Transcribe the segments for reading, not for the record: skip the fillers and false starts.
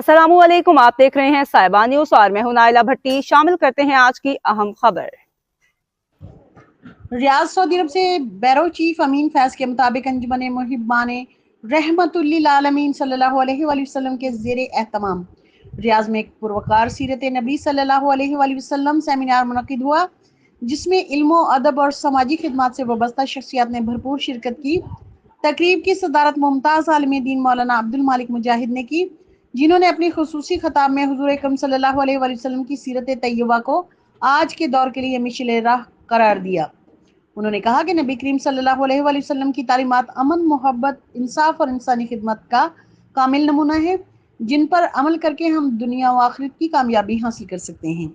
अस्सलामु अलैकुम, आप देख रहे हैं साहिबा न्यूज और मैं हूं नाइला भट्टी। शामिल करते हैं आज की अहम खबर। रियाद सऊदी अरब से बैरो चीफ अमीन फैज के मुताबिक अंजुमन मुहिब्बान रहमतुल्लिल आलमीन सल्लल्लाहु अलैहि वसल्लम के ज़ेरे एहतमाम रियाज में एक पुरवकार सीरत नबी सल्लल्लाहु अलैहि वसल्लम सेमिनार मुनक्किद हुआ, जिसमें इल्म अदब और समाजी खिदमत से वाबस्ता शख्सियत ने भरपूर शिरकत की। तकरीब की सदारत मुमताज़ आलिम दीन मौलाना अब्दुल मालिक मुजाहिद ने की, जिन्होंने अपनी खुसूसी खिताब में हुजूर अकरम सल्लल्लाहु अलैहि वसल्लम की सीरत तैयबा को आज के दौर के लिए मिशल राह करार दिया। उन्होंने कहा कि नबी करीम सल्लल्लाहु अलैहि वसल्लम की तालीमात अमन, मोहब्बत, इंसाफ और इंसानी खिदमत का कामिल नमूना है, जिन पर अमल करके हम दुनिया व आखिरत की कामयाबी हासिल कर सकते हैं।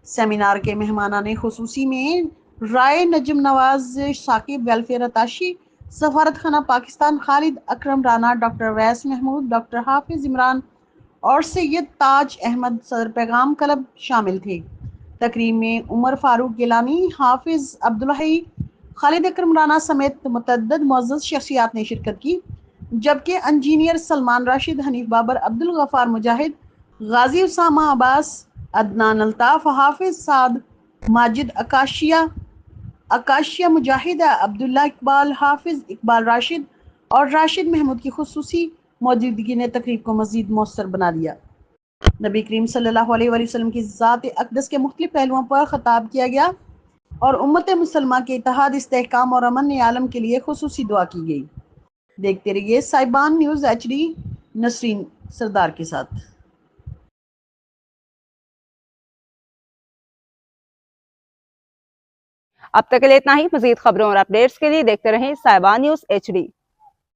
सेमिनार के मेहमानाने खुसूसी में राय नजम नवाज साकिब, वेलफेयर अताशी, सफारत खाना पाकिस्तान खालिद अकरम राना, डॉक्टर वैस महमूद, डॉक्टर हाफिज इमरान और सैयद ताज अहमद सदर पैगाम क्लब शामिल थे। तकरीब में उमर फारूक गिलानी, हाफिज अब्दुल हई, खालिद अकरम राना समेत मुतअद्दिद मुअज़्ज़ज़ शख्सियात ने शिरकत की, जबकि इंजीनियर सलमान राशिद, हनीफ बाबर, अब्दुल गफ्फार मुजाहिद, गाजी उसामा अब्बास, अदनान अल्ताफ, हाफिज साद, माजिद अकाशिया मुजाहिद, अब्दुल्ला इकबाल, हाफिज इकबाल राशिद और राशिद महमूद की खुसूसी मौजूदगी ने तकरीब को मज़ीद मौसर बना दिया। नबी करीम सल्लल्लाहु अलैहि वसल्लम की ज़ात अक़दस के मुख्तलिफ पहलुओं पर ख़िताब किया गया और उम्मत मुसलमान के इत्तेहाद, इस्तेहकाम और अमन आलम के लिए खुसूसी दुआ की गई। देखते रहिए साहिबान न्यूज़ HD नसरीन सरदार के साथ। अब तक के लिए इतना ही। मजीद खबरों और अपडेट्स के लिए देखते रहें साहिबा न्यूज HD।